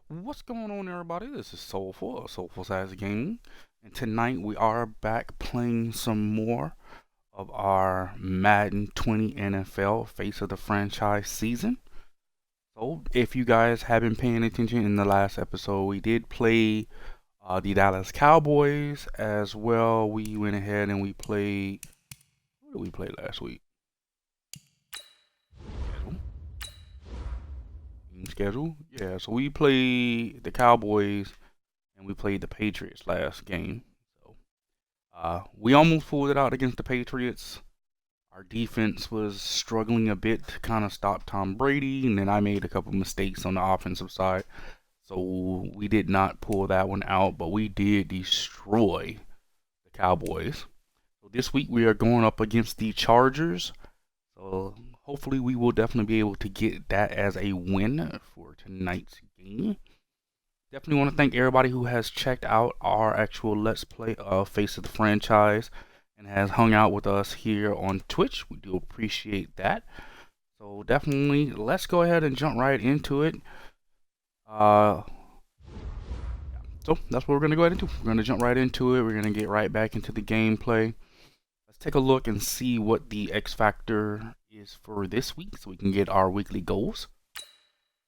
What's going on, everybody? This is Soulful of SoulfulSax Gaming, and tonight we are back playing some more of our Madden 20 NFL Face of the Franchise season. So, if you guys have been paying attention in the last episode, we did play the Dallas Cowboys as well. We went ahead and we played. What did we play last week? Schedule? Yeah, so we played the Cowboys and we played the Patriots last game. So we almost pulled it out against the Patriots. Our defense was struggling a bit to kind of stop Tom Brady, and then I made a couple mistakes on the offensive side. So we did not pull that one out, but we did destroy the Cowboys. So this week we are going up against the Chargers. So hopefully we will definitely be able to get that as a win for tonight's game. Definitely want to thank everybody who has checked out our actual Let's Play of Face of the Franchise and has hung out with us here on Twitch. We do appreciate that. So definitely, let's go ahead and jump right into it. So that's what we're going to go ahead and do. We're going to jump right into it. We're going to get right back into the gameplay. Let's take a look and see what the X Factor is for this week so we can get our weekly goals.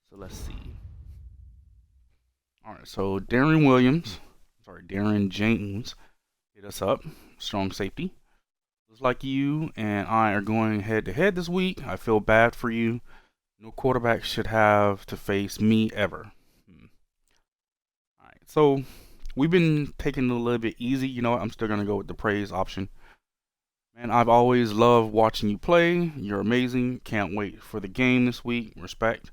So let's see. Alright, so Darren James hit us up. Strong safety. Looks like you and I are going head to head this week. I feel bad for you. No quarterback should have to face me ever. Alright, so we've been taking it a little bit easy. You know what? I'm still going to go with the praise option. Man, I've always loved watching you play. You're amazing. Can't wait for the game this week. Respect.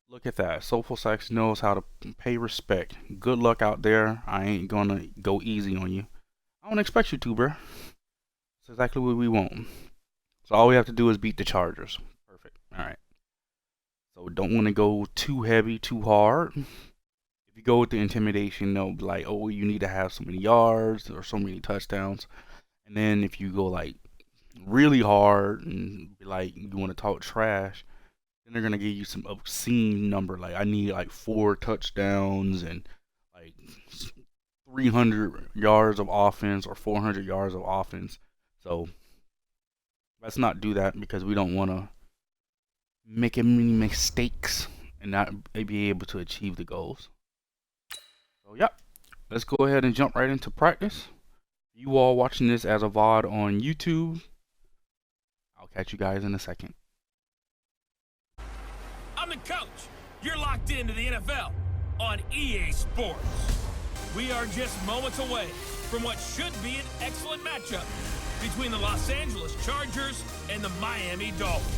Look at that. SoulfulSax knows how to pay respect. Good luck out there. I ain't gonna go easy on you. I don't expect you to, bro. That's exactly what we want. So all we have to do is beat the Chargers. Perfect. Alright. So don't want to go too heavy, too hard. If you go with the intimidation, they'll be like, oh, you need to have so many yards or so many touchdowns. And then if you go like really hard and be like you want to talk trash, then they're gonna give you some obscene number. Like I need like 4 touchdowns and like 300 yards of offense or 400 yards of offense. So let's not do that because we don't want to make any mistakes and not be able to achieve the goals. So yep, let's go ahead and jump right into practice. You all watching this as a VOD on YouTube. I'll catch you guys in a second. I'm the coach. You're locked into the NFL on EA Sports. We are just moments away from what should be an excellent matchup between the Los Angeles Chargers and the Miami Dolphins.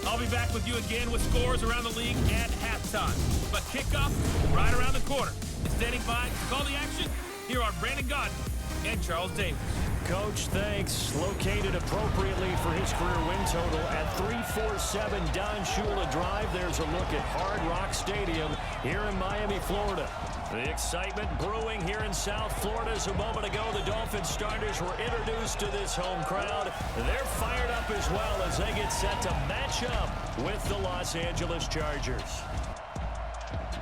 I'll be back with you again with scores around the league at halftime. But kickoff right around the corner. And standing by to call the action, here are Brandon Gaudin and Charles Davis. Coach, thanks. Located appropriately for his career win total at 347 Don Shula Drive. There's a look at Hard Rock Stadium here in Miami, Florida. The excitement brewing here in South Florida. As a moment ago, the Dolphins starters were introduced to this home crowd. They're fired up as well as they get set to match up with the Los Angeles Chargers.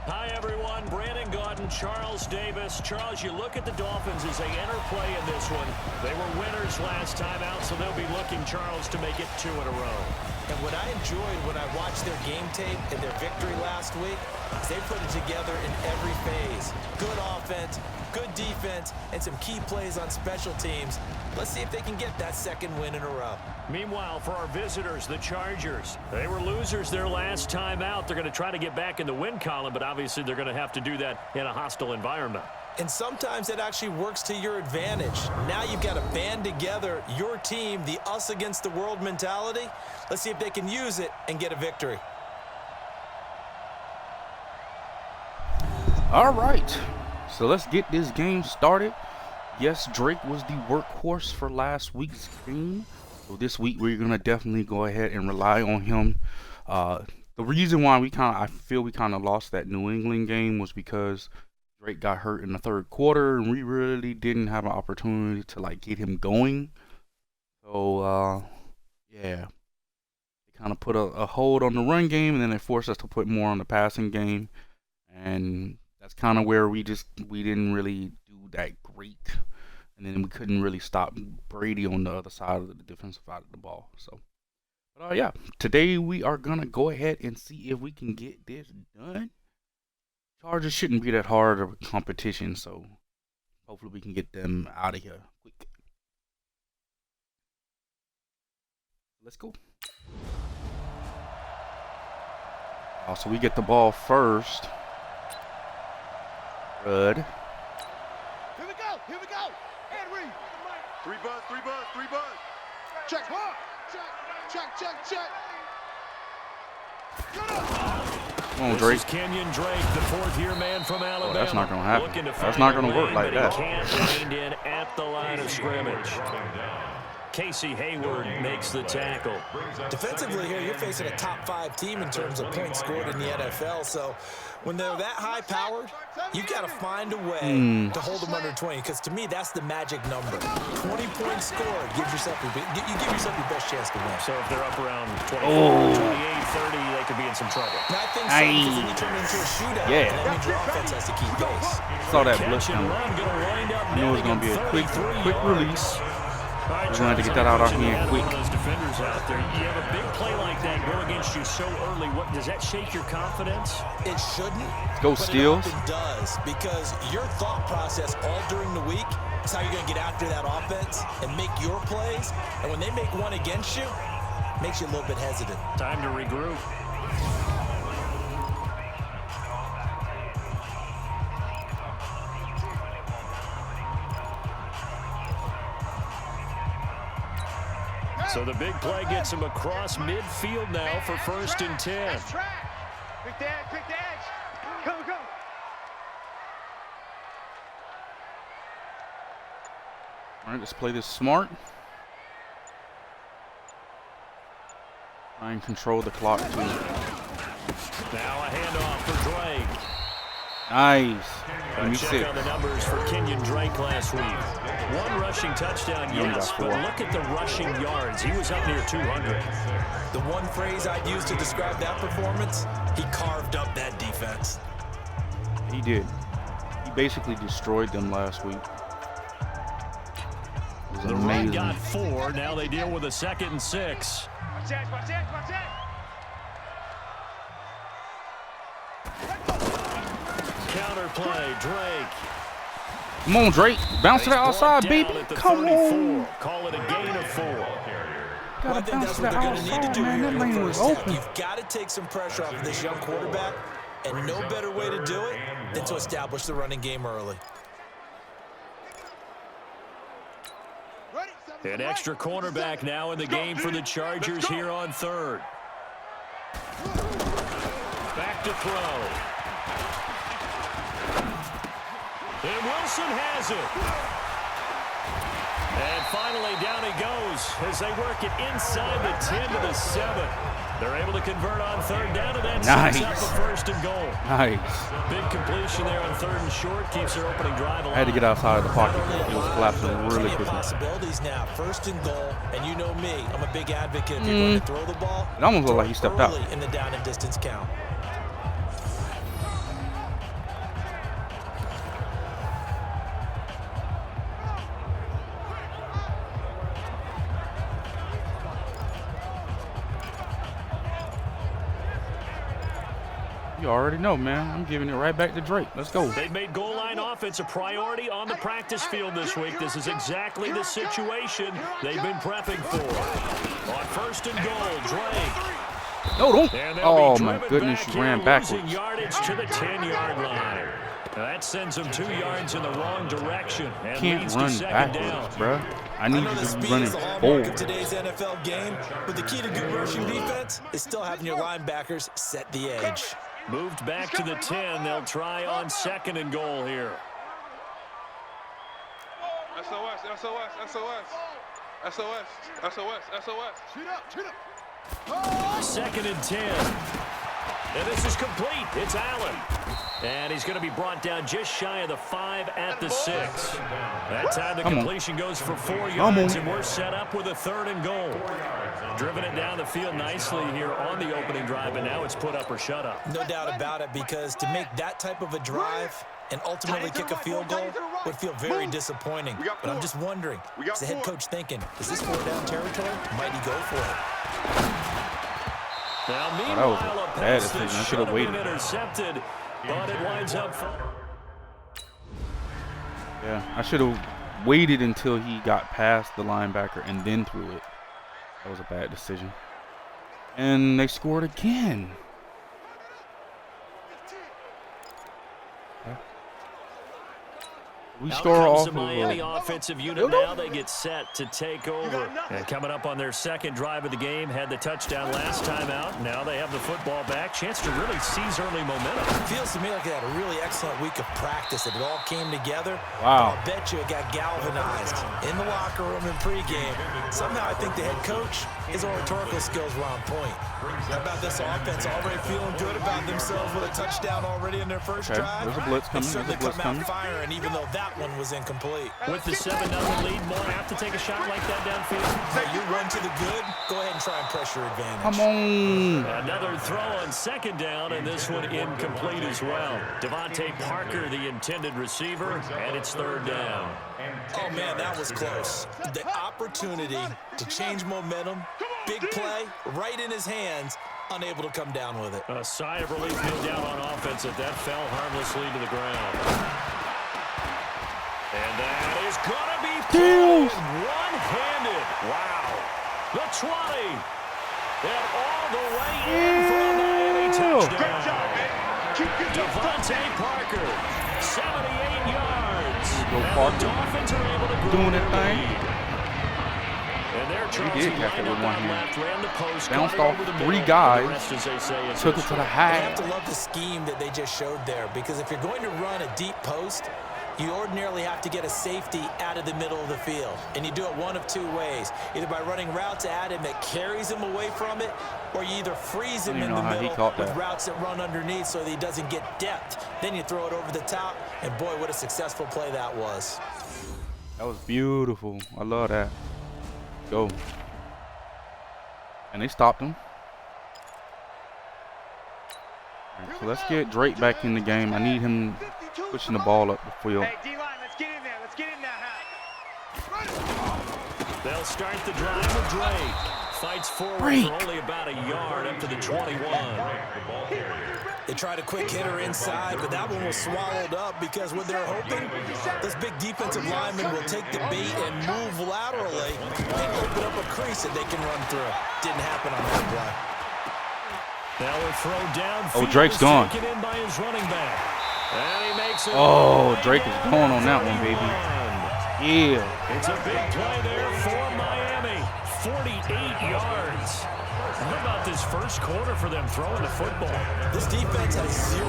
Hi, everyone. Brandon Gaudin, Charles Davis. Charles, you look at the Dolphins as they enter play in this one. They were winners last time out, so they'll be looking, Charles, to make it 2 in a row. And what I enjoyed when I watched their game tape and their victory last week is they put it together in every phase. Good offense, good defense, and some key plays on special teams. Let's see if they can get that second win in a row. Meanwhile, for our visitors, the Chargers, they were losers their last time out. They're going to try to get back in the win column, but obviously they're going to have to do that in a hostile environment. And sometimes it actually works to your advantage. Now you've got to band together your team, the us against the world mentality. Let's see if they can use it and get a victory. All right, so let's get this game started. Yes, Drake was the workhorse for last week's game. So this week we're gonna definitely go ahead and rely on him. The reason why I feel we kind of lost that New England game was because Drake got hurt in the third quarter, and we really didn't have an opportunity to like get him going. So yeah, they kind of put a hold on the run game, and then they forced us to put more on the passing game. and that's kind of where we didn't really do that great, and then we couldn't really stop Brady on the other side of the defensive side of the ball. So, but yeah, today we are gonna go ahead and see if we can get this done. Chargers shouldn't be that hard of a competition, so hopefully we can get them out of here quick. Let's go. So we get the ball first. Good. Here we go. And read. Three buzz. Check. Check. Come on, Drake. This is Kenyon Drake, the fourth-year man from Alabama. Oh, that's not going to happen. Looking to That's find not a going to work lane, like but that. he can't find in at the line of scrimmage. Casey Hayward makes the tackle. Defensively here, you're facing a top-5 team in terms of points scored in the NFL. So when they're that high-powered, you've got to find a way to hold them under 20. Because to me, that's the magic number. 20 points scored gives yourself you give yourself your best chance to win. So if they're up around 24, 28, 30, they could be in some trouble. And I think so, because then you turn it into a shootout. Yeah. And that means your offense has to keep pace. Saw that blitz Catch and coming. run, gonna wind up I knew it was going to be a quick 33 release. All right, We're going to have to get that out of our hand quick. One of those defenders out there. You have a big play like that go against you so early. What does that shake your confidence? It shouldn't. Go but Steals. It often does, because your thought process all during the week is how you're going to get after that offense and make your plays. And when they make one against you, it makes you a little bit hesitant. Time to regroup. So the big play gets him across midfield now for 1st and 10. Quick edge. Go. All right, let's play this smart. Try and control the clock too. Now a handoff for Drake. Nice. Give me Check 6. on the numbers for Kenyon Drake last week. 1 rushing touchdown, He only yes, got but 4. look at the rushing yards. He was up near 200. The one phrase I'd use to describe that performance, he carved up that defense. He did. He basically destroyed them last week. It was The run amazing. got 4. Now they deal with a 2nd and 6. Watch it. Counter play, Drake. Come on, Drake. Bounce to the He's outside, brought baby. down at the Come 34. on. Call it a gain of 4. Well, I Gotta think bounce that's to what the they're going to need to outside, do man. here That in the lane was first half. open. You've got to take some pressure off of this young quarterback, and no better way to do it than to establish the running game early. An extra cornerback now in the game for the Chargers here on 3rd. Back to throw. And Wilson has it. And finally down he goes as they work it inside the 10 to the 7. They're able to convert on 3rd down, and that sets up a 1st and goal. Nice. Big completion there on 3rd and short keeps their opening drive alive. I had to get outside of the pocket. It was collapsing really Plenty of quickly. possibilities now. 1st and goal, and you know me, I'm a big advocate if you're going to throw the ball. It almost looked like he stepped out. Early in the down and distance count. You already know, man. I'm giving it right back to Drake. Let's go. They've made goal line offense a priority on the practice field this week. This is exactly the situation they've been prepping for. On 1st and goal, Drake. No, don't. And they'll Oh, be my driven goodness. back You ran here, backwards. losing yardage to the 10-yard line. Now that sends them 2 yards in the wrong direction. And Can't leads run to 2nd backwards, down. bruh. I need I know you the to be speed running is the hallmark forward. of today's NFL game, but the key to good rushing defense is still having your linebackers set the edge. Moved back to the 10. They'll try on 2nd and goal here. SOS. 2nd and 10. And this is complete. It's Allen. And he's going to be brought down just shy of the 5 at the 6. That time the completion goes for 4 yards, and we're set up with a 3rd and goal. Driven it down the field nicely here on the opening drive, and now it's put up or shut up. No doubt about it, because to make that type of a drive and ultimately kick a field goal would feel very disappointing. But I'm just wondering, is the head coach thinking, is this 4-down territory? Might he go for it? Now, that was meanwhile, a bad decision. I should have waited. Intercepted, but it winds up. Yeah, I should have waited until he got past the linebacker and then threw it. That was a bad decision. And they scored again. We score off the Miami offensive unit. Now they get set to take over. And coming up on their 2nd drive of the game, had the touchdown last time out. Now they have the football back. Chance to really seize early momentum. Feels to me like they had a really excellent week of practice. It all came together. Wow. I'll bet you it got galvanized in the locker room in pregame. Somehow I think the head coach, his oratorical skills were on point. How about this offense already feeling good about themselves with a touchdown already in their first drive? There's a blitz coming. They certainly come out firing, even though that one was incomplete. With the 7-0 lead, more have to take a shot like that downfield. Hey, you run to the good, go ahead and try and pressure advantage. Come on. Another throw on 2nd down, and this one incomplete as well. Devontae Parker, the intended receiver, and it's 3rd down. Oh, man, that was close. The opportunity to change momentum, big play, right in his hands, unable to come down with it. A sigh of relief no doubt on offense that fell harmlessly to the ground. And that is going to be thrown one-handed. Wow. The 20. And all the way in for a Miami touchdown. Devontae Parker, 78 yards. Go and Parker. the Dolphins are able to Doing their that thing. lead. And there, Charles, He did catch it with one hand. left, ran the post, Bounced got it off over the 3 middle. guys, The rest, as they say, is took it to the You half. have to love the scheme that they just showed there, because if you're going to run a deep post, you ordinarily have to get a safety out of the middle of the field. And you do it one of 2 ways. Either by running routes at him that carries him away from it, or you either freeze him in the middle with routes that run underneath so that he doesn't get depth. Then you throw it over the top, and boy, what a successful play that was. That was beautiful. I love that. Go. And they stopped him. All right, so let's get Drake back in the game. I need him pushing the ball up the field. Hey, D-line, let's get in there. Let's get in there, They'll start the drive with Drake. Fights forward for only about a yard up to the 21. They tried a quick hitter inside, but that one was swallowed up because what they're hoping, those big defensive linemen will take the bait and move laterally and open up a crease that they can run through. Didn't happen on that play. Now we're thrown down. Oh, Drake's gone. Taken in by his running back. And he makes it. Oh, Drake is going on that one, baby. Yeah. It's a big play there for Miami. 48 yards. How about this first quarter for them throwing the football? This defense has 0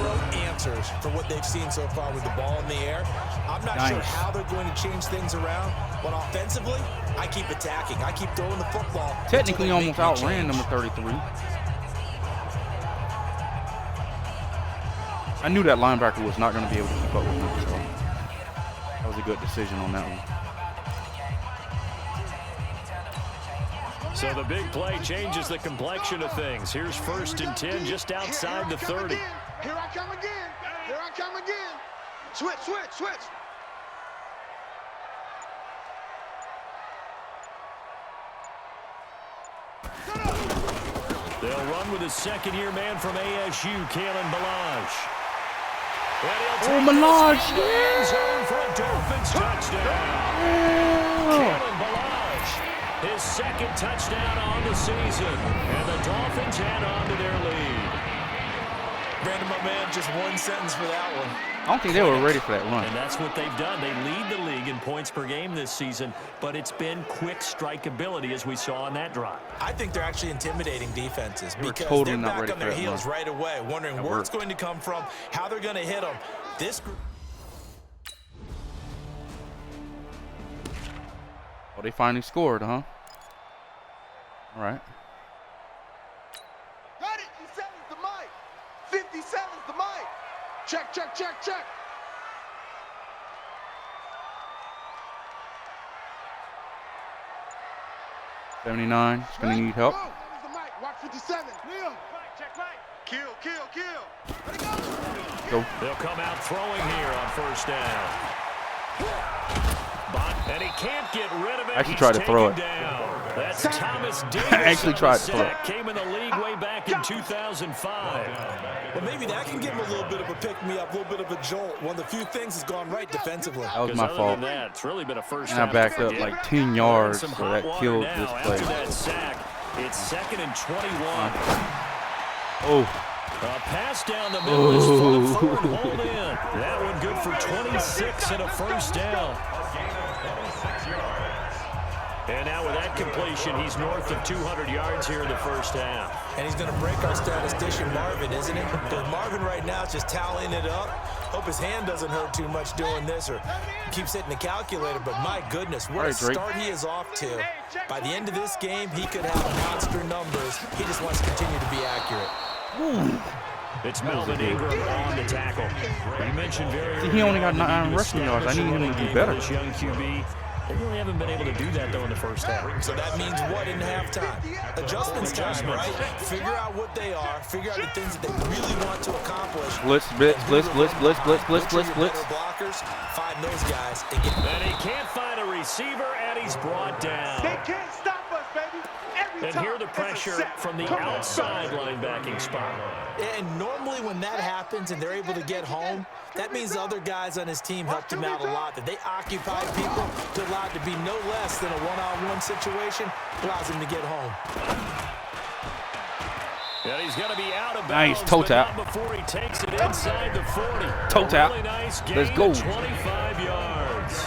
answers for what they've seen so far with the ball in the air. I'm not sure how they're going to change things around, but offensively, I keep attacking. I keep throwing the football. Technically almost outran number 33. I knew that linebacker was not going to be able to keep up with him, so that was a good decision on that one. So the big play changes the complexion of things. Here's 1st and 10 just outside the 30. Here I come again. Here I come again. Switch, switch, switch. They'll run with a 2nd-year man from ASU, Kalen Balazs. Oh, Balazs, For a Dolphins touchdown. Kalen Balazs, his 2nd touchdown on the season. And the Dolphins head on to their lead. Brandon, my man, just 1 sentence for that one. I don't think they were ready for that run. And that's what they've done. They lead the league in points per game this season, but it's been quick strike ability as we saw on that drive. I think they're actually intimidating defenses because totally they're not back ready on for their that heels run. right away, wondering where it's going to come from, how they're going to hit them. This group. Oh, they finally scored, huh? All right. Got it. You said it, the mic. 57's the mic. Check, check, check, check. '79. It's gonna need help. The mic. Watch 57. Leo. Check right. Kill, kill, kill. Go. They'll come out throwing here on first down. And he can't get rid of it. I actually tried to throw it. That's Thomas Davis. I actually tried to throw it. Came in the league way back in 2005. Well, maybe that can give him a little bit of a pick-me-up, a little bit of a jolt. One of the few things has gone right defensively. That was my fault. That, it's really been a first And I backed up like 10 yards, so that killed this play. After that sack, it's 2nd and 21. Oh. A pass down the middle is fought for and hold in. That one good for 26 and a first down. And now with that completion, he's north of 200 yards here in the first half. And he's going to break our statistician Marvin, isn't he? Because Marvin right now is just tallying it up. Hope his hand doesn't hurt too much doing this or keeps hitting the calculator. But my goodness, what a start he is off to. By the end of this game, he could have monster numbers. He just wants to continue to be accurate. Ooh. It's Melvin Ingram on the tackle. You mentioned very early. See, he only got 9 rushing yards. I need him to do better. This young QB. They really haven't been able to do that, though, in the first half. So that means what in halftime? Adjustments time, right? Figure out what they are. Figure out the things that they really want to accomplish. Blitz, blitz, blitz, blitz, blitz, blitz, blitz, blitz, blitz. Blockers, find those guys. And he can't find a receiver, and he's brought down. They can't stop us, baby. And here the pressure from the outside linebacking spot. And normally when that happens and they're able to get home, that means the other guys on his team helped him out a lot. That they occupy people to allow it to be no less than a one-on-one situation, allows him to get home. And he's going to be out of bounds. Nice toe tap. Before he takes it inside the 40. Toe tap. Really nice gain. Let's go. 25 yards.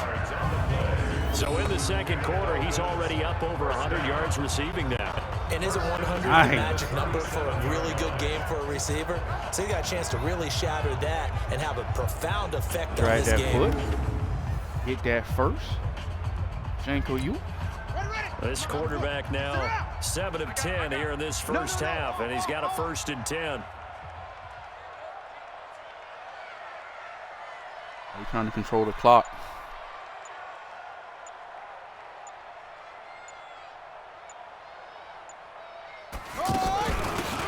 So in the second quarter, he's already up over 100 yards receiving now. And isn't 100 the magic number for a really good game for a receiver? So he got a chance to really shatter that and have a profound effect on this game. Foot. Get that first. Janko, you. This quarterback now 7 of 10 here in this first half, and he's got a 1st and 10. We're trying to control the clock.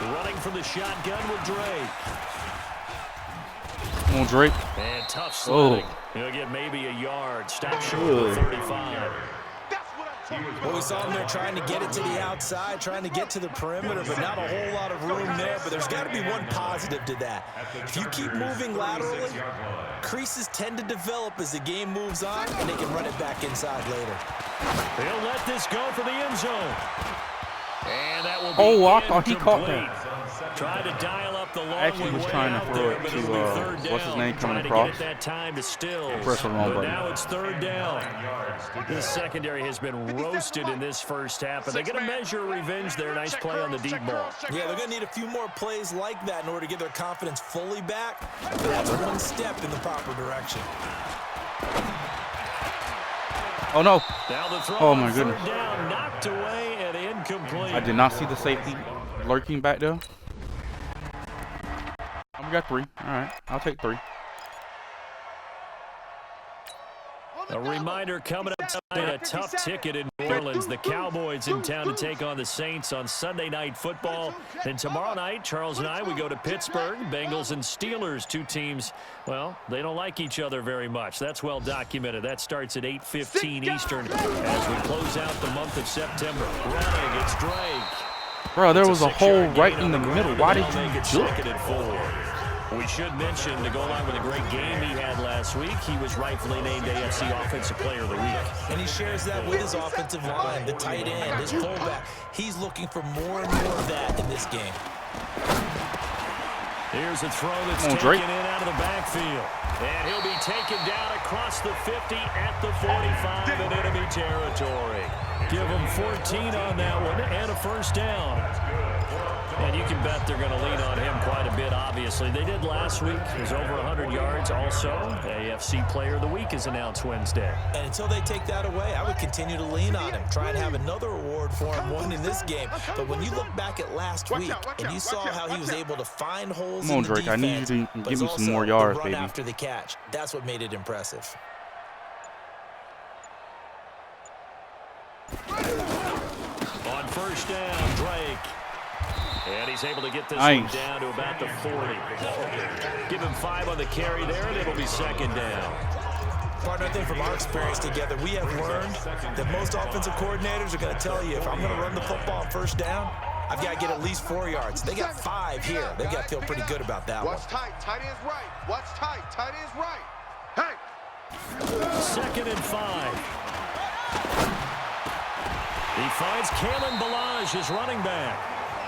Running from the shotgun with Drake. Come on, Drake. And tough sledding. He'll get maybe a yard. Stop short of 35. Well, we saw him there trying to get it to the outside, trying to get to the perimeter, but not a whole lot of room there. But there's got to be one positive to that. If you keep moving laterally, creases tend to develop as the game moves on, and they can run it back inside later. They'll let this go for the end zone. And that will be I thought he caught that. Try to dial up the long Actually was trying to throw it to what's his name coming across. That time to Stills. Press the wrong button. Now it's 3rd down. This secondary has been roasted in this first half, and they're going to measure revenge there. Nice play on the deep ball. Yeah, they're going to need a few more plays like that in order to get their confidence fully back. But that's one step in the proper direction. Oh no! Now the throw Oh my goodness! Down, knocked away and incomplete. I did not see the safety lurking back there. We got 3. All right, I'll take 3. A reminder coming up tonight, a tough ticket in New Orleans. The Cowboys in town to take on the Saints on Sunday Night Football. And tomorrow night, Charles and I, we go to Pittsburgh. Bengals and Steelers, 2 teams, well, they don't like each other very much. That's well documented. That starts at 8:15 Eastern as we close out the month of September. Running, it's Drake. Bro, there was a hole right in the middle. Why did you do it? 2nd and 4. We should mention, to go along with a great game he had last week, he was rightfully named AFC Offensive Player of the Week. And he shares that with his offensive line, the tight end, his fullback. He's looking for more and more of that in this game. Here's a throw that's taken in out of the backfield. And he'll be taken down across the 50 at the 45 in enemy territory. Give him 14 on that one and a first down. And you can bet they're going to lean on him quite a bit obviously. They did last week. It was over 100 yards. Also, AFC Player of the Week is announced Wednesday. And until they take that away, I would continue to lean on him, try and have another award for him, one in this game. But when you look back at last week and you saw how he was able to find holes Come on, in the Drake. defense, I need you to give me some more the yards, run baby. after the catch, that's what made it impressive. On first down, Drake. And he's able to get this Nice. one down to about the 40. Give him 5 on the carry there, and it'll be second down. Partner, I think from our experience together, we have learned that most offensive coordinators are going to tell you, if I'm going to run the football on first down, I've got to get at least 4 yards. They got 5 here. They've got to feel pretty good about that one. Watch tight. Tight end's right. Watch tight. Tight end's right. Hey. Second and 5. He finds Kalen Ballage, his running back.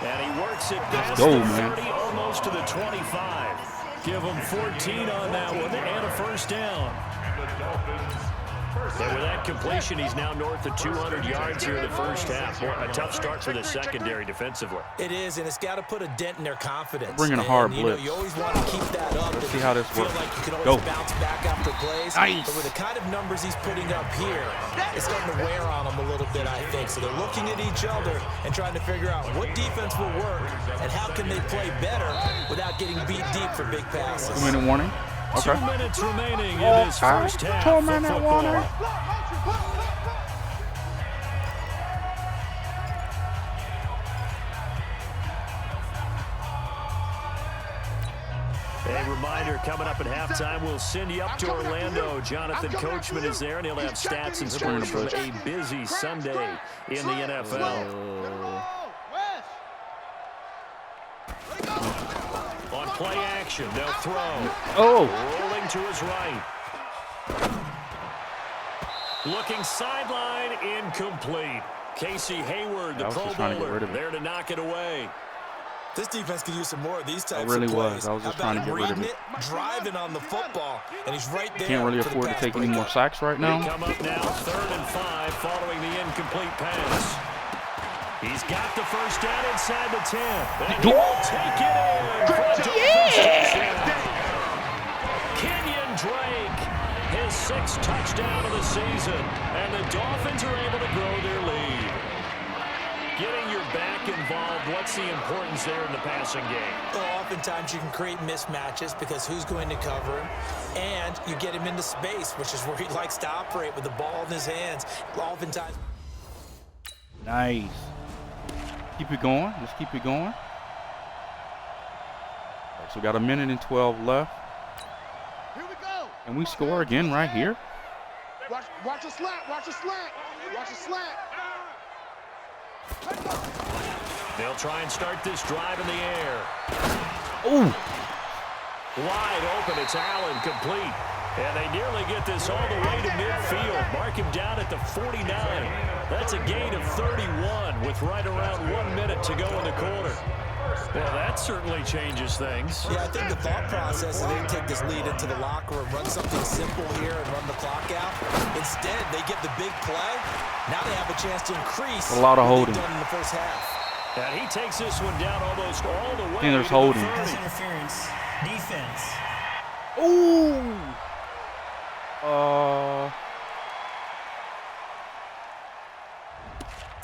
And he works it past go, the man. 30, almost to the 25. Give him 14 on that one and a first down. And with that completion, he's now north of 200 yards here in the first half. Boy, a tough start for the secondary defensively. It is, and it's got to put a dent in their confidence. Bringing a hard and, blitz. You always want to keep that up. Let's see how this feel works. like you can Go. always bounce back after plays. Nice. But with the kind of numbers he's putting up here, it's starting to wear on them a little bit, I think. So they're looking at each other and trying to figure out what defense will work and how can they play better without getting beat deep for big passes. 2-minute warning. Okay. 2 minutes remaining in this first half of 2-minute football. warning. A reminder, coming up at halftime, we'll send you up to Orlando. Jonathan Coachman is there, and he'll have stats and scores from a busy Sunday in the NFL. On play action, they'll throw. Oh. Rolling to his right. Looking sideline, incomplete. Casey Hayward, the I was Pro just trying to get Bowler, rid of it. there to knock it away. This defense could use some more of these types really of plays. was. I was just How about trying to get rid of reading it. driving on the football, and he's right there. Can't really for the afford to pass take any more breakup. sacks right They now. come up now, 3rd and 5, following the incomplete pass. He's got the first down inside the 10. And he will take it in. Kenyon Drake, his 6th touchdown of the season. And the Dolphins are able to grow their lead. Getting your back involved, what's the importance there in the passing game? Well, oftentimes you can create mismatches because who's going to cover him, and you get him into space, which is where he likes to operate with the ball in his hands. Oftentimes. Nice. Keep it going. Let's keep it going. All right, so we got 1:12 left. Here we go. And we score again right here. Watch a slant. Watch a slant. Watch a slant. They'll try and start this drive in the air. Ooh. Wide open, it's Allen, complete. And they nearly get this all the way to midfield. Mark him down at the 49. That's a gain of 31 with right around 1 minute to go in the quarter. Well, that certainly changes things. Yeah, I think the thought process is they take this lead into the locker room, run something simple here and run the clock out. Instead, they get the big play. Now they have a chance to increase A lot of what holding. they've done in the first half. And he takes this one down almost all the way. I think there's to the holding. 30. Pass interference. Defense. Ooh.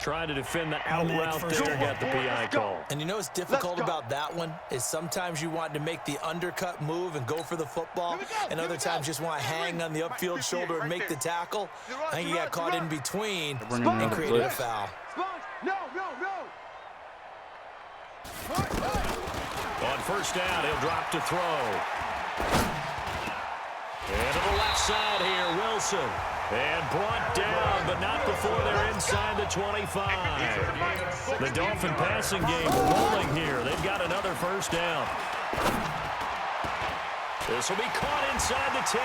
Trying to defend the out route there, got the PI call. And you know what's difficult about that one is sometimes you want to make the undercut move and go for the football, and other times just want to hang on the upfield shoulder and make the tackle. I think you got caught in between bringing and another created a blitz. foul. No. On first down, he'll drop to throw. And to the left side here, Wilson. And brought down, but not before they're inside the 25. The Dolphin passing game rolling here. They've got another first down. This will be caught inside the 10.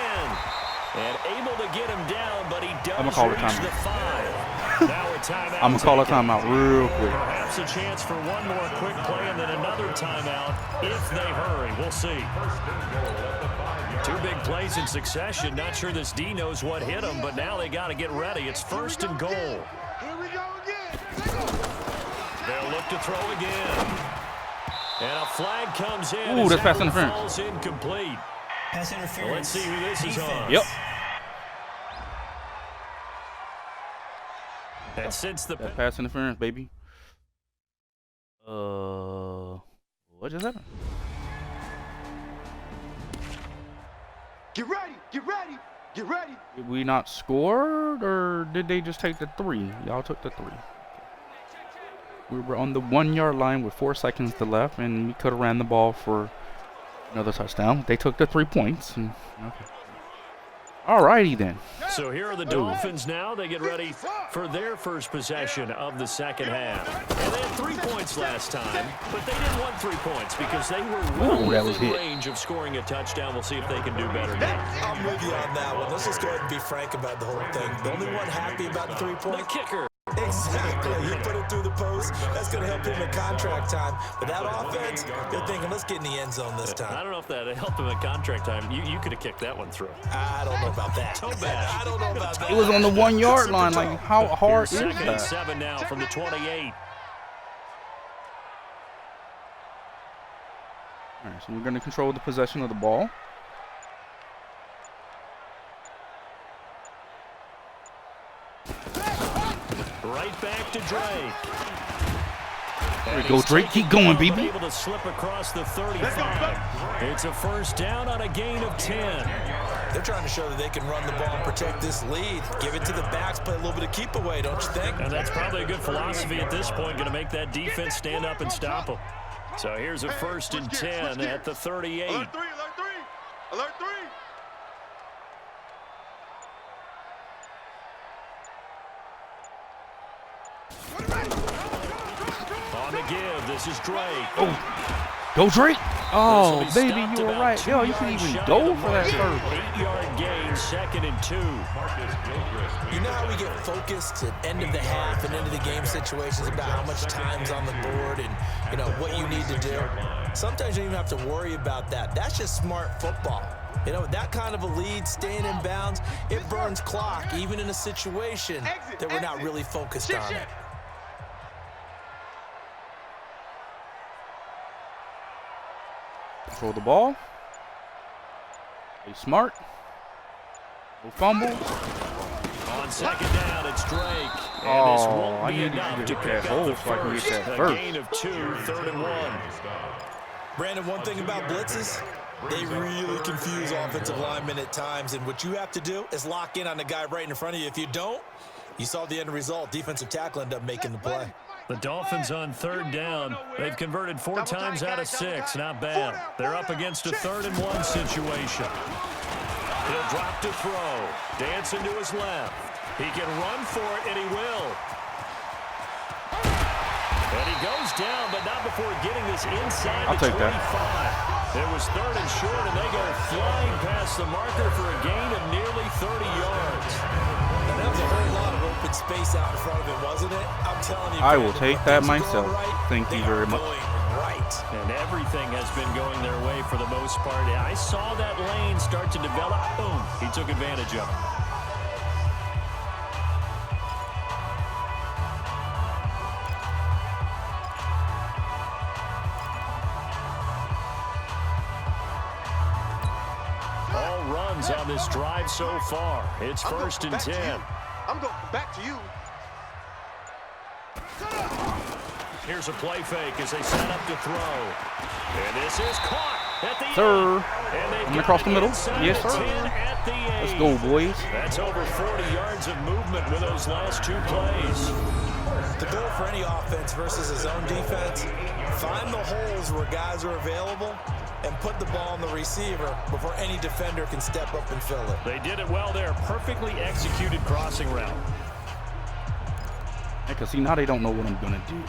And able to get him down, but he does call a reach timeout. the 5. Now a timeout. I'm going to call a taken. timeout real quick. Perhaps a chance for one more quick play and then another timeout if they hurry. We'll see. 2 big plays in succession. Not sure this D knows what hit them, but now they got to get ready. It's 1st and goal. Here we go again. They'll look to throw again. And a flag comes in. Ooh, that's pass interference. Falls incomplete. Pass interference. Let's see who this is on. Yep. And since the That pass interference, baby. What just happened? Get ready, get ready, get ready. Did we not score, or did they just take the 3? Y'all took the 3. We were on the 1-yard line with 4 seconds to left, and we could have ran the ball for another touchdown. They took the 3 points. And, okay. Alrighty then. So here are the Dolphins now. They get ready for their first possession of the second half. And they had 3 points last time, but they didn't want 3 points because they were well within range of scoring a touchdown. We'll see if they can do better now. I'm with you on that one. Let's just go ahead and be frank about the whole thing. The only one happy about the 3 points. The kicker. Exactly. He put it through the post. That's going to help him in contract time. But that offense, they're thinking, let's get in the end zone this time. I don't know if that helped him in contract time. You could have kicked that one through. I don't know about that. So bad. I don't know about that. It was on the 1-yard line. Like, how hard is Second and that? 7 now from the 28. All right, so we're going to control the possession of the ball. Right back to Drake. There we go, Drake. Keep going, baby. Able to slip across the 35. It's a first down on a gain of 10. They're trying to show that they can run the ball and protect this lead. Give it to the backs, play a little bit of keep away, don't you think? And that's probably a good philosophy at this point, going to make that defense stand up and stop them. So here's a first and 10 at the 38. Alert 3, alert 3, alert 3. On the give, this is Drake. Oh, go Drake. Oh, baby, you were right. Yo, you can even go for that first. 8-yard gain, second and 2. You know how we get focused at end of the half and end of the game situations about how much time's on the board and, you know, what you need to do? Sometimes you don't even have to worry about that. That's just smart football. You know, that kind of a lead, staying in bounds, it burns clock, even in a situation that we're not really focused on it. Control the ball. Play smart. No fumbles. On second down, it's Drake. And Oh, this won't I be needed enough you to to pick hit that up the hole so I can first. get that A first. gain of 2, 3rd and 1. Brandon, one thing about blitzes, they really confuse offensive linemen at times, and what you have to do is lock in on the guy right in front of you. If you don't, you saw the end result. Defensive tackle ended up making the play. The Dolphins on 3rd down. They've converted 4 times out of 6. Not bad. They're up against a 3rd and 1 situation. He'll drop to throw. Dancing to his left. He can run for it, and he will. And he goes down, but not before getting this inside I'll the take 25. that. It was 3rd and short, and they go flying past the marker for a gain of nearly 30 yards. And that was a whole lot of open space out in front of him, wasn't it? I'm telling you, I will Brandon, take when that things are myself. going right, Thank you they very are much. going right. And everything has been going their way for the most part. I saw that lane start to develop. Boom. He took advantage of it. All runs on this drive so far. It's 1st and 10. I'm going back to you. Here's a play fake as they set up to throw. And this is caught at the Sir. end. Coming across the middle. Yes, sir. At the Let's go, boys. That's over 40 yards of movement with those last 2 plays. The goal for any offense versus his own defense, find the holes where guys are available and put the ball on the receiver before any defender can step up and fill it. They did it well there. Perfectly executed crossing route. Because see, now they don't know what I'm going to do.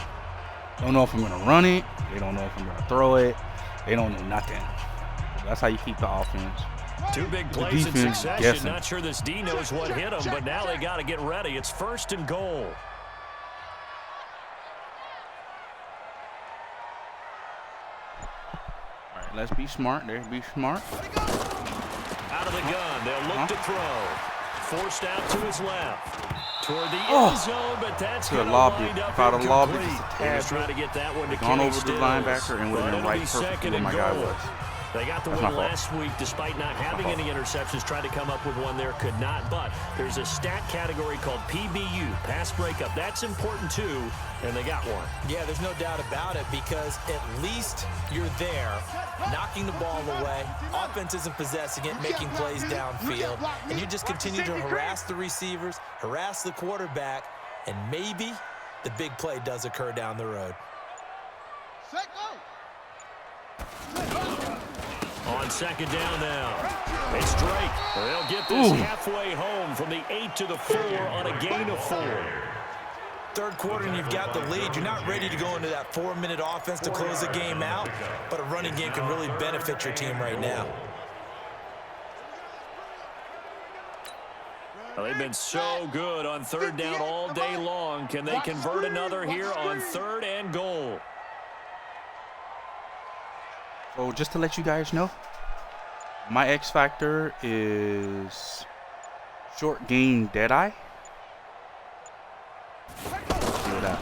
Don't know if I'm going to run it. They don't know if I'm going to throw it. They don't know nothing. That's how you keep the offense. 2 big plays in defense succession. guessing. Not sure this D knows what hit him, but now they got to get ready. It's 1st and goal. All right, let's be smart there. Be smart. Out of the gun. They'll look to throw. Forced out to his left. Toward the end zone, but that's going to wind up if I'd have lobbed it incomplete. just a He was tad trying to get that one to gone Kenny over the Stills. linebacker and would have But been it'll right be perfectly second where and my guy goal. was. They got the That's win my fault. last week despite not having any interceptions. Tried to come up with one there, could not. But there's a stat category called PBU, pass breakup. That's important too, and they got one. Yeah, there's no doubt about it because at least you're there, knocking the ball away. Offense isn't possessing it, making plays downfield. And you just continue to harass the receivers, harass the quarterback, and maybe the big play does occur down the road. On second down now, it's Drake. They'll get this halfway home from the 8 to the 4 on a gain of 4. Third quarter and you've got the lead. You're not ready to go into that 4-minute offense to close the game out, but a running game can really benefit your team right now. Well, they've been so good on third down all day long. Can they convert another here on 3rd and goal? So just to let you guys know, my X factor is short game Deadeye. Look at that.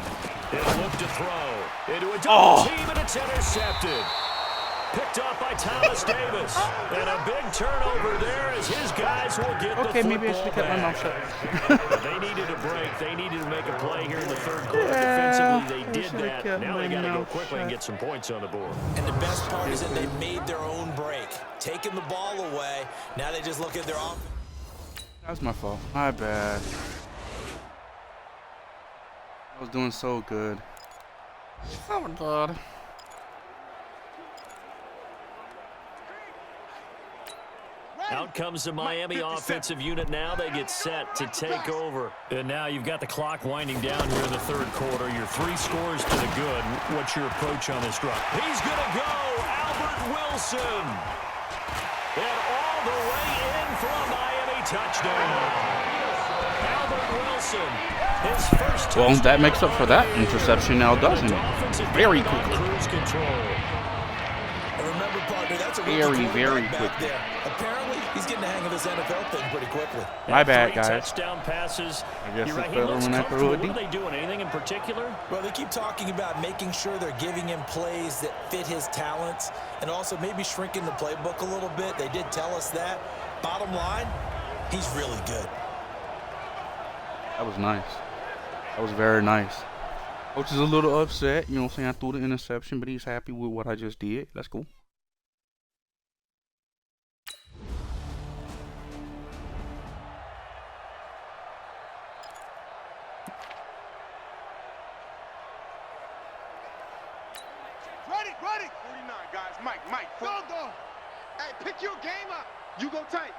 He'll look to throw into a double team, and it's intercepted. Picked up by Thomas Davis. And a big turnover there as his guys will get the football maybe I should have kept my mouth shut. They needed a break. They needed to make a play here in the 3rd quarter. Defensively, they did that. Now they got to go quickly and get some points on the board. And the best part is that they made their own break, taking the ball away. Now they just look at their offense. That was my fault. My bad. I was doing so good. Oh my God. Out comes the Miami offensive unit now. They get set to take over. And now you've got the clock winding down here in the 3rd quarter. Your 3 scores to the good. What's your approach on this drive? He's going to go. Albert Wilson. And all the way in for a Miami touchdown. Albert Wilson. His first touchdown. Well, that makes up for that interception now, doesn't it? Very quickly. Cruise control. Remember, partner, that's a very quickly. there. Apparently, he's getting the hang of this NFL thing pretty quickly. My bad, 3 guys. touchdown passes. I guess You're right. it's He better looks when I throw comfortable. it What deep. are they doing? Anything in particular? Well, they keep talking about making sure they're giving him plays that fit his talents and also maybe shrinking the playbook a little bit. They did tell us that. Bottom line, he's really good. That was nice. That was very nice. Coach is a little upset, you know what I'm saying? I threw the interception, but he's happy with what I just did. That's cool. Ready. 49, guys. Mike. Go. Hey, pick your game up. You go tight.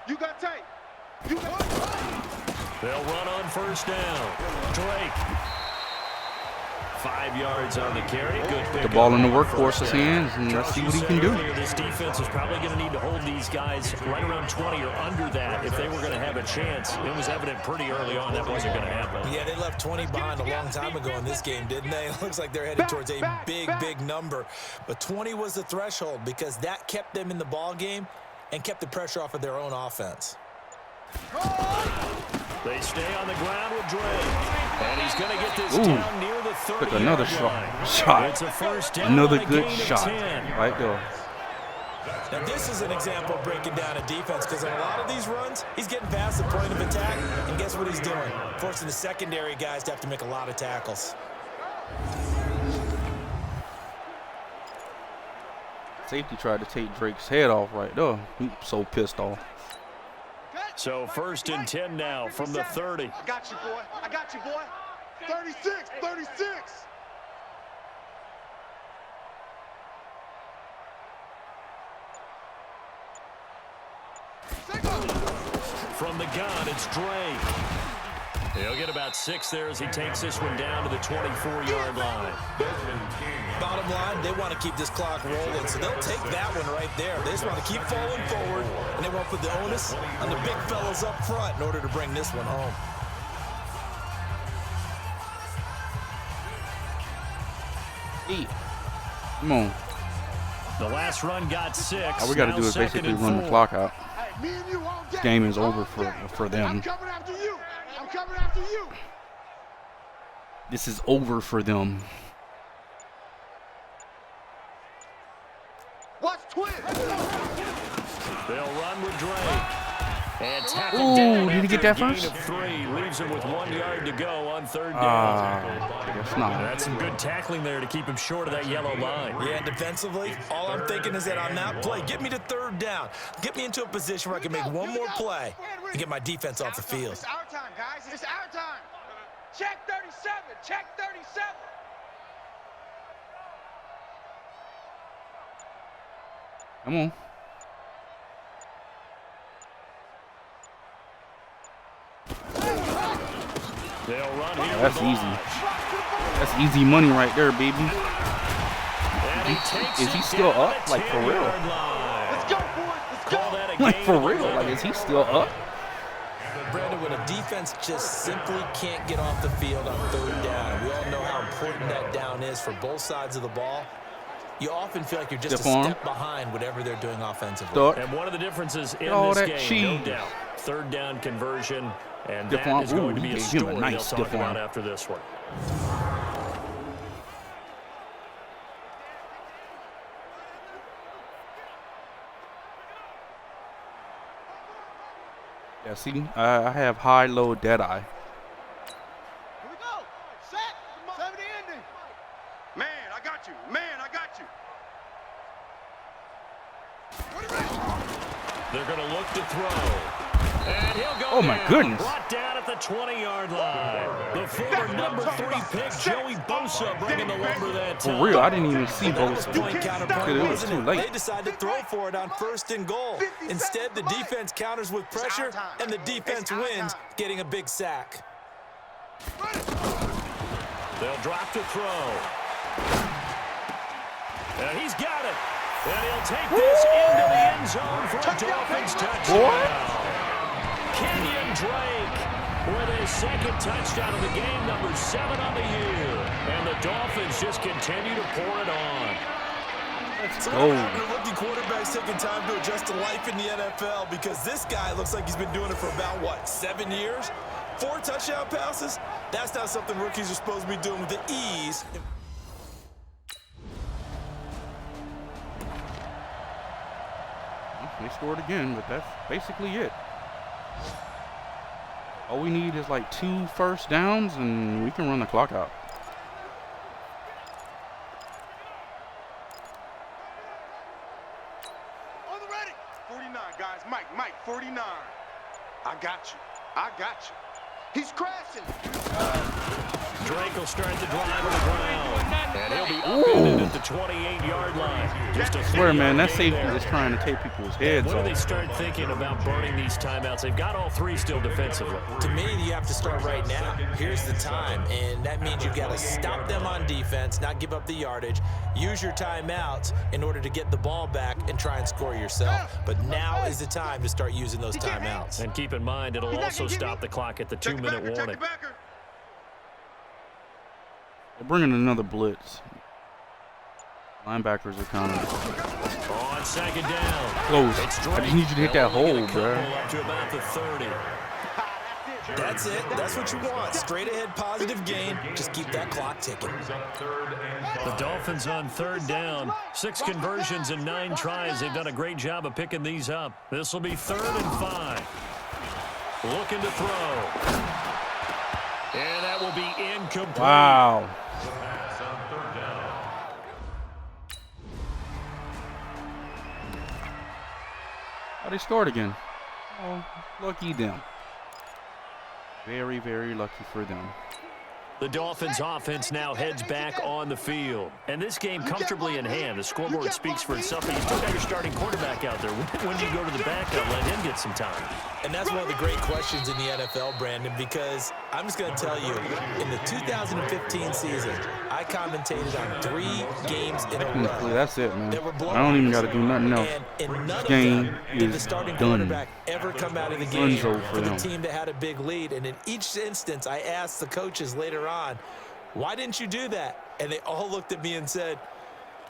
You got tight. You got tight. They'll run on 1st down. Drake. 5 yards on the carry. Good pick. The ball in the workhorse's hands, and let's see what he can do. This defense is probably going to need to hold these guys right around 20 or under that if they were going to have a chance. It was evident pretty early on that wasn't going to happen. Yeah, they left 20 behind a long time ago in this game, didn't they? It looks like they're headed towards a big number. But 20 was the threshold because that kept them in the ball game and kept the pressure off of their own offense. They stay on the ground with Drake. And he's going to get this down near the 30. Took another shot. It's a first down. Another on a good gain of shot. 10. Right there. Now, this is an example of breaking down a defense because on a lot of these runs, he's getting past the point of attack, and guess what he's doing? Forcing the secondary guys to have to make a lot of tackles. Safety tried to take Drake's head off right there. He's so pissed off. So 1st and 10 now from the 30. I got you, boy. 36. From the gun, it's Drake. He'll get about 6 there as he takes this one down to the 24-yard line. Bottom line, they want to keep this clock rolling, so they'll take that one right there. They just want to keep falling forward, and they won't put the onus on the big fellas up front in order to bring this one home. Come on. The last run got 6. All we got to Now do is 2nd basically and run the 4. clock out. Hey, me and you all day. This game is All over day. for them. I'm coming after you. I'm coming after you. This is over for them. Watch twin. They'll run with Drake. And tackle Ooh, down did he get after that a gain first? of 3. Leaves him with 1 yard to go on 3rd down. I guess not. That's some good tackling there to keep him short of that yellow line. Yeah, defensively, all I'm thinking is that on that play, get me to 3rd down. Get me into a position where I can make one more play and get my defense off the field. It's our time, guys. It's our time. Check 37. Check 37. Come on. They'll run here. That's with easy. Lodge. That's easy money right there, baby. And he takes Is he it still down up? the Like, for real? 10-yard line. Let's go, boys. Let's Call go. that a Like, gain for of real. 11. Like, is he still up? Brandon, when a defense just simply can't get off the field on 3rd down, we all know how important that down is for both sides of the ball. You often feel like you're just Stiff a arm. step behind whatever they're doing offensively. Duck. And one of the differences in all this that game, no cheese. doubt, 3rd down conversion, and Stiff that arm. is going to Ooh, be he a gave him a story nice they'll stiff talk about arm. after this one. Yeah, see, I have high, low, dead eye. Here we go. Set. 70 ending. Man, I got you. Man, I got you. They're going to look to throw. And he'll go Oh, my down, goodness. brought down at the 20-yard line. The former number 3 pick, Joey Bosa, bringing the lumber that time. For real, I didn't even see That was both. point counterpoint, It was wasn't too it? late. They decided to throw for it on 1st and goal. Instead, the defense counters with pressure, and the defense wins, getting a big sack. They'll drop to throw. And he's got it. And he'll take this into the end zone for a Dolphins touchdown. Kenyon Drake with his 2nd touchdown of the game, number 7 on the year. And the Dolphins just continue to pour it on. So go. what happened to rookie quarterbacks taking time to adjust to life in the NFL? Because this guy looks like he's been doing it for about, what, 7 years? 4 touchdown passes? That's not something rookies are supposed to be doing with the ease. They scored again, but that's basically it. All we need is like 2 first downs, and we can run the clock out. On the ready. 49, guys. Mike, 49. I got you. I got you. He's crashing. Drake will start the drive on the ground. And he'll be upended at the 28-yard line. Just a I swear, man, that 3-yard safety gain there. is trying to take people's heads When do they off. start thinking about burning these timeouts? They've got all 3 still defensively. To me, you have to start right now. Here's the time, and that means you've got to stop them on defense, not give up the yardage, use your timeouts in order to get the ball back and try and score yourself. But now is the time to start using those timeouts. And keep in mind, it'll also stop the clock at the Check the 2-minute backer, check warning. the backer. They're bringing another blitz. Linebackers are coming. On 2nd down. Close. It's I Drake. just need you to hit that They'll only hole, get a couple bruh. up to about the 30. That's it. That's what you want. Straight ahead positive gain. Just keep that clock ticking. The Dolphins on 3rd down. 6 conversions and 9 tries. They've done a great job of picking these up. This will be 3rd and 5. Looking to throw. And that will be incomplete. Wow. Oh, they scored again. Oh, lucky them. Very, very lucky for them. The Dolphins offense now heads back on the field. And this game comfortably in hand. The scoreboard speaks for itself, but you still got your starting quarterback out there. When do you go to the backup, let him get some time? And that's one of the great questions in the NFL, Brandon, because I'm just going to tell you, in the 2015 season, I commentated on 3 games in a Technically, row. that's it, man. That were I don't even got to do nothing else. And in none This of game them did the is starting done. quarterback ever come out of the game Dunzo for for the them. team that had a big lead. And in each instance, I asked the coaches later on, why didn't you do that? And they all looked at me and said,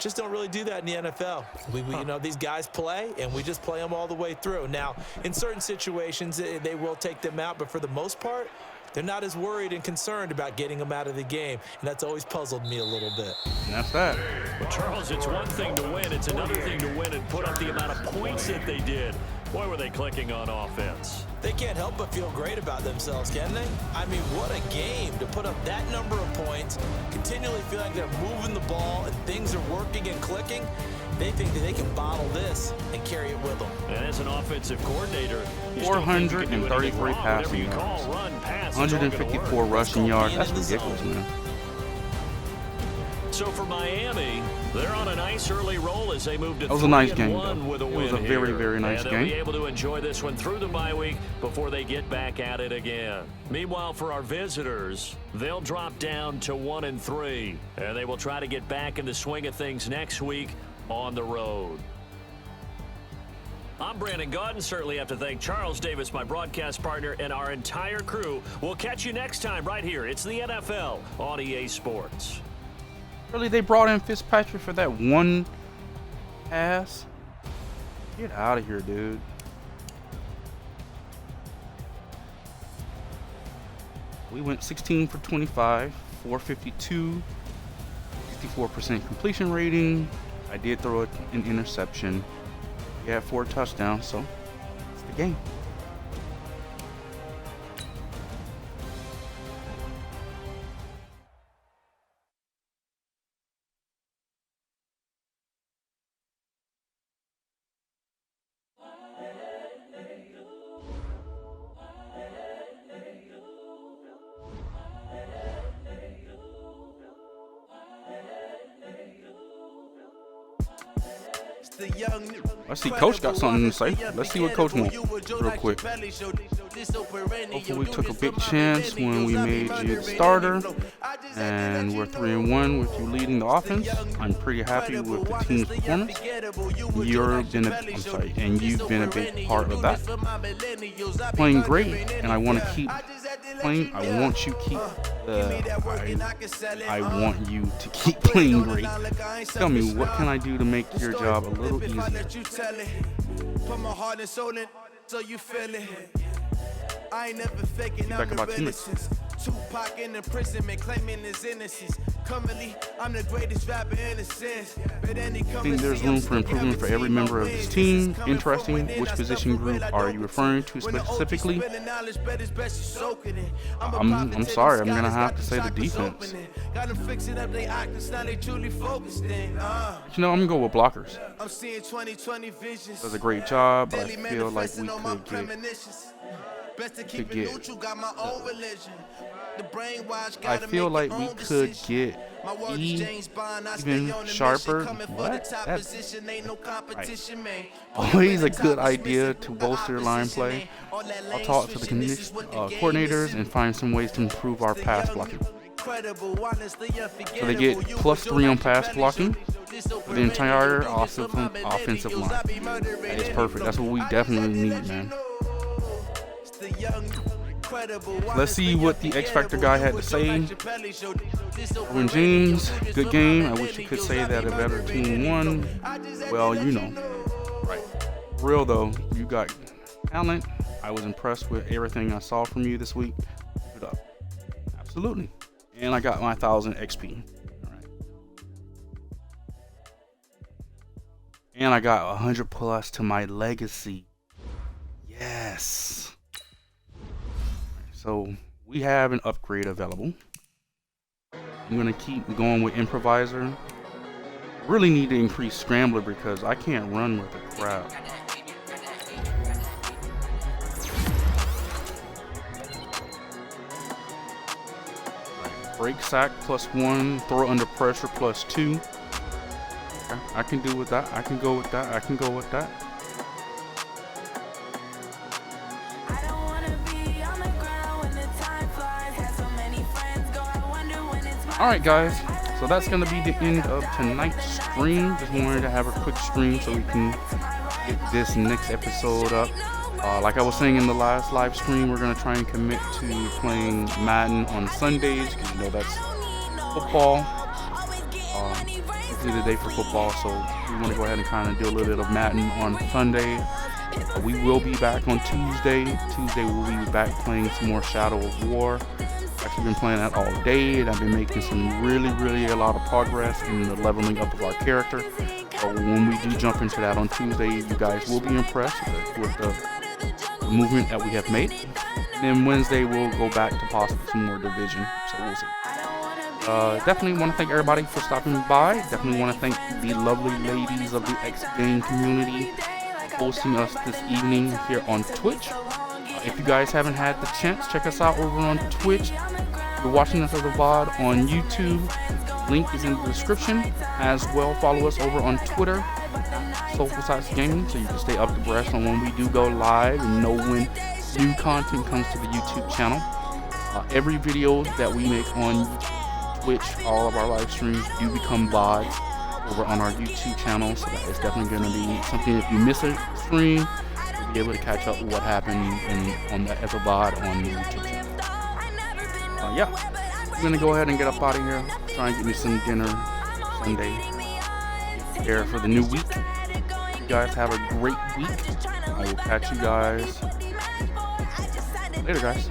just don't really do that in the NFL. You know, these guys play, and we just play them all the way through. Now, in certain situations, they will take them out, but for the most part, They're not as worried and concerned about getting him out of the game, and that's always puzzled me a little bit. And that's that. But Charles, it's one thing to win. It's another thing to win and put up the amount of points that they did. Boy, were they clicking on offense. They can't help but feel great about themselves, can they? I mean, what a game to put up that number of points, continually feel like they're moving the ball and things are working and clicking. They think that they can bottle this and carry it with them. And as an offensive coordinator, 433 passing yards, 154 rushing yards. That's ridiculous, man. So for Miami, they're on a nice early roll as they move to 3-1 That was a nice game, though. with a win. It was a very, very nice and game. they'll be able to enjoy this one through the bye week before they get back at it again. Meanwhile, for our visitors, they'll drop down to 1-3, and they will try to get back in the swing of things next week on the road. I'm Brandon Gaudin. Certainly have to thank Charles Davis, my broadcast partner, and our entire crew. We'll catch you next time right here. It's the NFL on EA Sports. Really, they brought in Fitzpatrick for that one pass? Get out of here, dude. We went 16 for 25, 452, 64% completion rating. I did throw an interception. We had 4 touchdowns, so it's the game. Let's see, Coach got something to say. Let's see what Coach wants real quick. Hopefully we took a big chance when we made you the starter, and we're 3-1 with you leading the offense. I'm pretty happy with the team's performance. You've been a big part of that. Playing great, and I want to keep playing. I want you to keep playing great. Tell me, what can I do to make your job a little easier? Put my heart and soul in, so you feel it. I ain't never faking out the reticence. Tupac in imprisonment, claiming his innocence. Currently, I'm the greatest rapper in a sense. I think there's room for improvement for every member of this team. Interesting. Which position group are you referring to specifically? I'm sorry, I'm gonna have to say the defense. You know, I'm gonna go with blockers. Does a great job, but I feel like we could get even sharper. What? That's always a good idea to bolster line play. I'll talk to the coordinators and find some ways to improve our pass blocking. So they get +3 on pass blocking for the entire offensive line. That is perfect. That's what we definitely need, man. Let's see what the X Factor guy had to say. When James, good game. I wish you could say that a better team won. Well, you know. Right. For real though, you got talent. I was impressed with everything I saw from you this week. Good up. Absolutely. And I got my 1000 XP. All right. And I got 100 plus to my legacy. Yes. So we have an upgrade available. I'm gonna keep going with improviser. Really need to increase scrambler because I can't run with the crowd. Break sack +1, throw under pressure +2. Okay, I can do with that. I can go with that. I can go with that. Alright guys, so that's going to be the end of tonight's stream. Just wanted to have a quick stream so we can get this next episode up. Like I was saying in the last live stream, we're going to try and commit to playing Madden on Sundays, because you know that's football. It's the day for football, so we want to go ahead and kind of do a little bit of Madden on Sunday. We will be back on Tuesday. Tuesday we'll be back playing some more Shadow of War. Actually been playing that all day, and I've been making some really a lot of progress in the leveling up of our character. So when we do jump into that on Tuesday, you guys will be impressed with the movement that we have made. And then Wednesday we'll go back to possibly some more Division, so we'll see. Definitely want to thank everybody for stopping by. Definitely want to thank the lovely ladies of the X Game community hosting us this evening here on Twitch. If you guys haven't had the chance, check us out over on Twitch. If you're watching us as a VOD on YouTube, link is in the description. As well, follow us over on Twitter, SoulfulSax Gaming, so you can stay up to breast on when we do go live and know when new content comes to the YouTube channel. Every video that we make on Twitch, all of our live streams do become VODs over on our YouTube channel, so that is definitely going to be something. If you miss a stream, you'll be able to catch up with what happened on that as a VOD on the YouTube channel. Yeah, I'm going to go ahead and get up out of here, try and get me some dinner Sunday, prepare for the new week. You guys have a great week. I will catch you guys later, guys.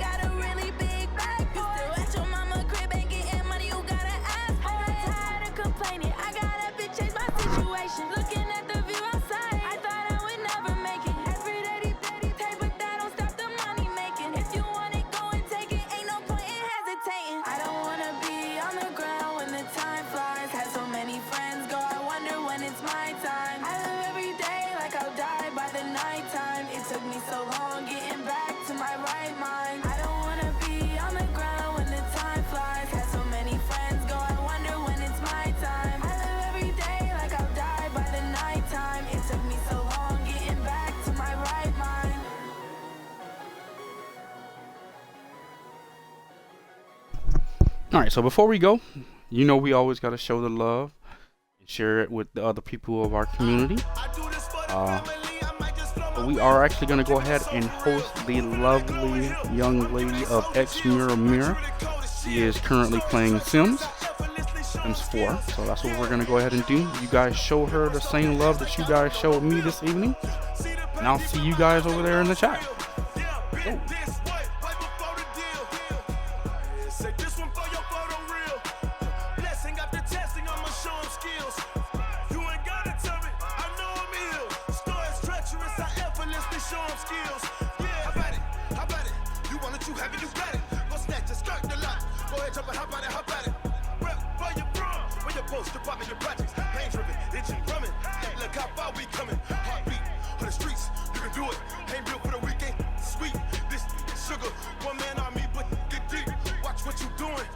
Alright, so before we go, you know we always got to show the love and share it with the other people of our community. We are actually going to go ahead and host the lovely young lady of X Mirror. She is currently playing Sims 4, so that's what we're going to go ahead and do. You guys show her the same love that you guys showed me this evening, and I'll see you guys over there in the chat. Go. One man on me, but get deep. Watch what you doing.